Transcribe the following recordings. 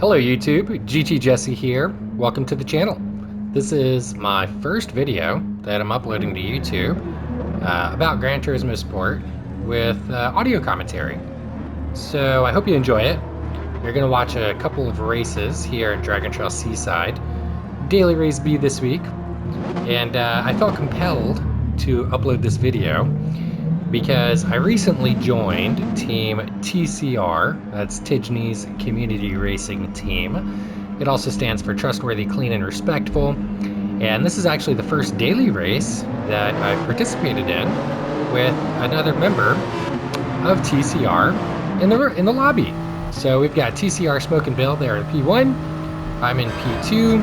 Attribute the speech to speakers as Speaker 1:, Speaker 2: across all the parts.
Speaker 1: Hello YouTube, GT Jesse here. Welcome to the channel. This is my first video that I'm uploading to YouTube about Gran Turismo Sport with audio commentary. So I hope you enjoy it. You're going to watch a couple of races here at Dragon Trail Seaside. Daily Race B this week. And I felt compelled to upload this video because I recently joined Team TCR, that's Tidgneys Community Racing Team. It also stands for Trustworthy, Clean, and Respectful. And this is actually the first daily race that I've participated in with another member of TCR in the lobby. So we've got TCR Smoke and Bill there in P1, I'm in P2,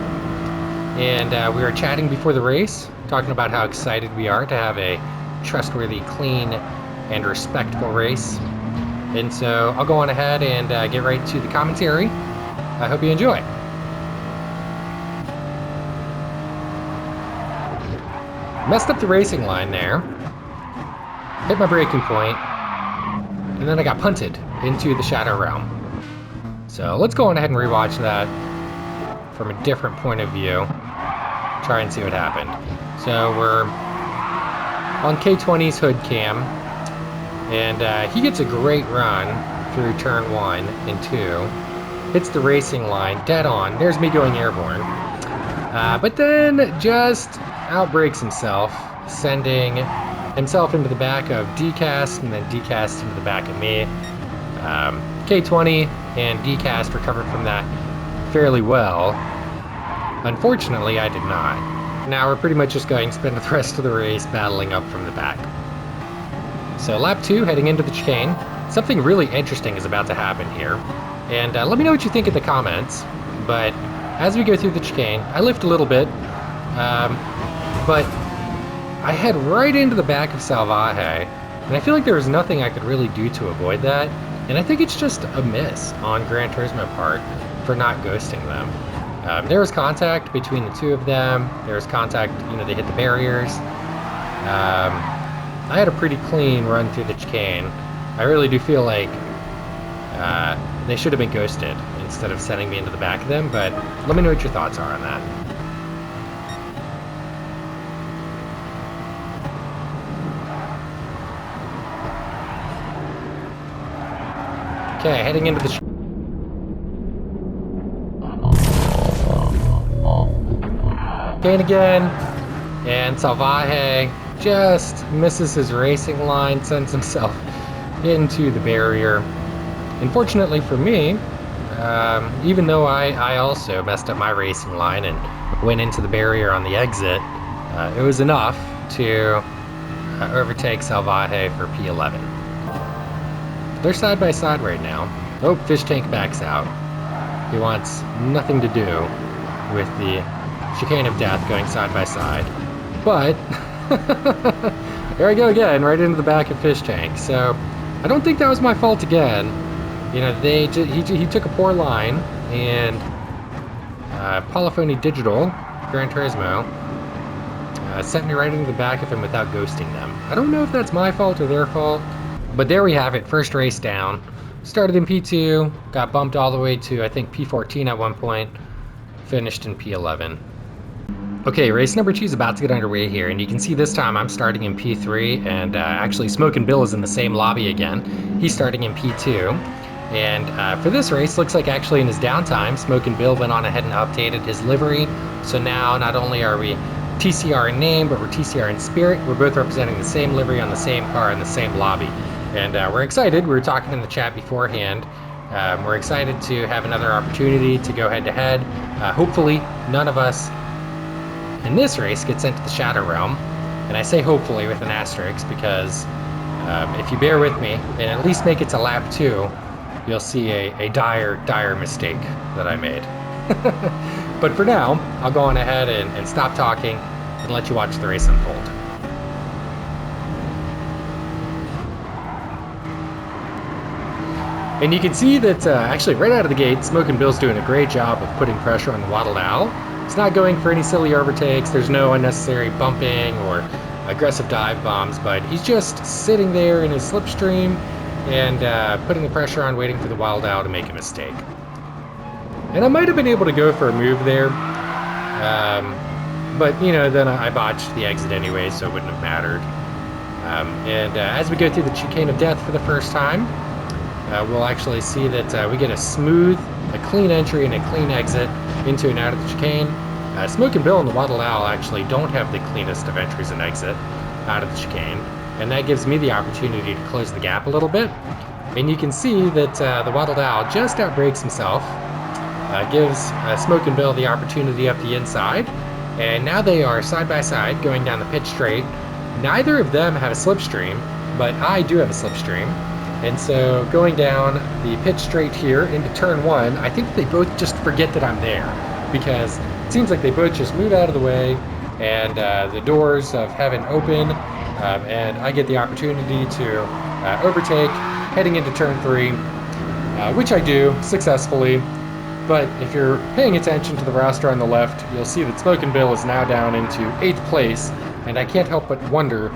Speaker 1: and we were chatting before the race, talking about how excited we are to have a trustworthy, clean, and respectful race. And so I'll go on ahead and get right to the commentary. I hope you enjoy. Messed up the racing line there. Hit my braking point. And then I got punted into the Shadow Realm. So let's go on ahead and rewatch that from a different point of view. Try and see what happened. So we're on K20's hood cam, and he gets a great run through turn 1 and 2, hits the racing line dead on. There's me going airborne, but then just outbrakes himself, sending himself into the back of DCast and then DCast into the back of me. K20 and DCast recovered from that fairly well. Unfortunately, I did not. Now we're pretty much just going to spend the rest of the race battling up from the back. So lap 2, heading into the chicane. Something really interesting is about to happen here. And let me know what you think in the comments. But as we go through the chicane, I lift a little bit. But I head right into the back of Salvaje. And I feel like there was nothing I could really do to avoid that. And I think it's just a miss on Gran Turismo part for not ghosting them. There was contact between the two of them. There was contact, they hit the barriers. I had a pretty clean run through the chicane. I really do feel like they should have been ghosted instead of sending me into the back of them, but let me know what your thoughts are on that. Okay, heading into the chicane again, and Salvaje just misses his racing line, sends himself into the barrier. Unfortunately for me, even though I also messed up my racing line and went into the barrier on the exit, it was enough to overtake Salvaje for P11. They're side by side right now. Oh, Fish Tank backs out. He wants nothing to do with the chicane of death going side by side. But there I go again, right into the back of Fish Tank. So I don't think that was my fault again. He took a poor line, and Polyphony Digital, Gran Turismo, sent me right into the back of him without ghosting them. I don't know if that's my fault or their fault, but there we have it, first race down. Started in P2, got bumped all the way to, I think, P14 at one point, finished in P11. Okay, race number 2 is about to get underway here, and you can see this time I'm starting in P3, and actually Smoke and Bill is in the same lobby again. He's starting in P2, and for this race, looks like actually in his downtime, Smoke and Bill went on ahead and updated his livery, so now not only are we TCR in name, but we're TCR in spirit. We're both representing the same livery on the same car in the same lobby, and we're excited. We were talking in the chat beforehand. We're excited to have another opportunity to go head-to-head. Hopefully, none of us in this race gets sent to the Shadow Realm, and I say hopefully with an asterisk because if you bear with me and at least make it to lap 2, you'll see a dire mistake that I made. But for now, I'll go on ahead and stop talking and let you watch the race unfold. And you can see that actually right out of the gate, Smoke and Bill's doing a great job of putting pressure on the Wattled Owl. He's not going for any silly overtakes, there's no unnecessary bumping or aggressive dive bombs, but he's just sitting there in his slipstream and putting the pressure on, waiting for the Wild Owl to make a mistake. And I might have been able to go for a move there. But, you know, then I botched the exit anyway, so it wouldn't have mattered. As we go through the chicane of death for the first time, we'll actually see that we get a clean entry and a clean exit into and out of the chicane. Smokin' Bill and the Wattled Owl actually don't have the cleanest of entries and exit out of the chicane, and that gives me the opportunity to close the gap a little bit. And you can see that the Wattled Owl just outbrakes himself, gives Smokin' Bill the opportunity up the inside, and now they are side by side going down the pitch straight. Neither of them have a slipstream, but I do have a slipstream. And so going down the pitch straight here into turn 1, I think they both just forget that I'm there, because it seems like they both just move out of the way, and the doors of heaven open, and I get the opportunity to overtake heading into turn 3, which I do successfully. But if you're paying attention to the roster on the left, you'll see that Smokin' Bill is now down into 8th place, and I can't help but wonder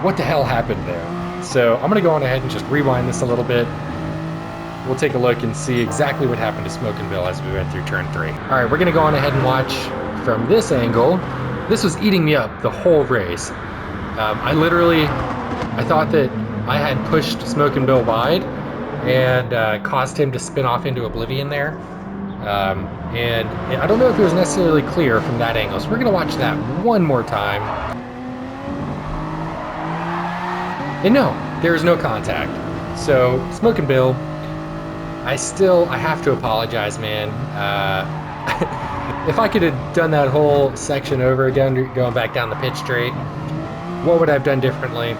Speaker 1: what the hell happened there. So I'm going to go on ahead and just rewind this a little bit. We'll take a look and see exactly what happened to Smokin' Bill as we went through turn 3. Alright, we're going to go on ahead and watch from this angle. This was eating me up the whole race. I thought that I had pushed Smokin' Bill wide and caused him to spin off into oblivion there. And I don't know if it was necessarily clear from that angle, so we're going to watch that one more time. And no, there is no contact. So, Smokin' Bill, I have to apologize, man. If I could have done that whole section over again, going back down the pitch straight, what would I have done differently?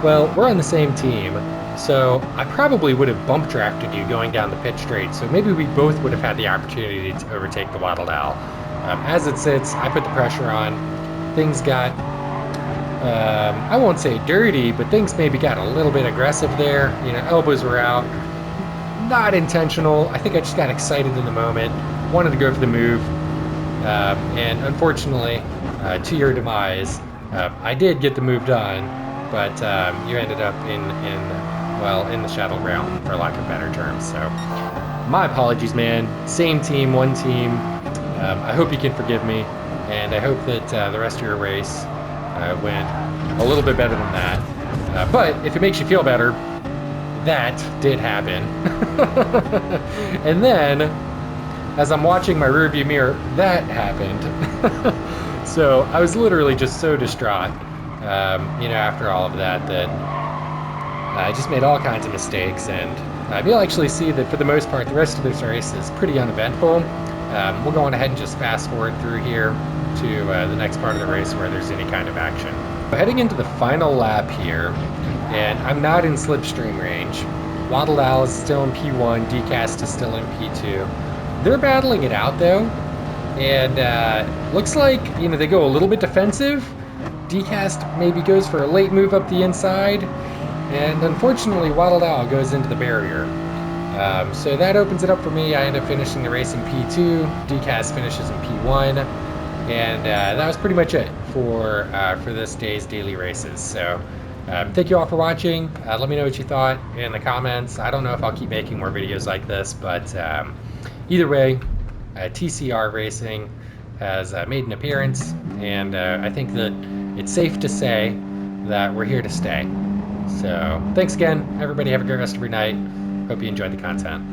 Speaker 1: Well, we're on the same team, so I probably would have bump drafted you going down the pitch straight, so maybe we both would have had the opportunity to overtake the Wattled Owl. As it sits, I put the pressure on. Things got, I won't say dirty, but things maybe got a little bit aggressive there. You know, elbows were out. Not intentional. I think I just got excited in the moment. Wanted to go for the move. And unfortunately, to your demise, I did get the move done, but you ended up in the shadow realm, for lack of better terms. So, my apologies, man. Same team, one team. I hope you can forgive me, and I hope that the rest of your race went a little bit better than that. But if it makes you feel better, that did happen. And then, as I'm watching my rearview mirror, that happened. So I was literally just so distraught, after all of that, that I just made all kinds of mistakes. And you'll actually see that for the most part, the rest of this race is pretty uneventful. We'll go on ahead and just fast forward through here to the next part of the race where there's any kind of action. Heading into the final lap here, and I'm not in slipstream range. Wattled Owl is still in P1, DCast is still in P2. They're battling it out though, and looks like, they go a little bit defensive. DCast maybe goes for a late move up the inside, and unfortunately Wattled Owl goes into the barrier. So that opens it up for me. I end up finishing the race in P2, DCast finishes in P1, and that was pretty much it for this day's daily races. So thank you all for watching. Let me know what you thought in the comments. I don't know if I'll keep making more videos like this, but either way, TCR Racing has made an appearance, and I think that it's safe to say that we're here to stay. So thanks again, everybody. Have a great rest of your night. Hope you enjoyed the content.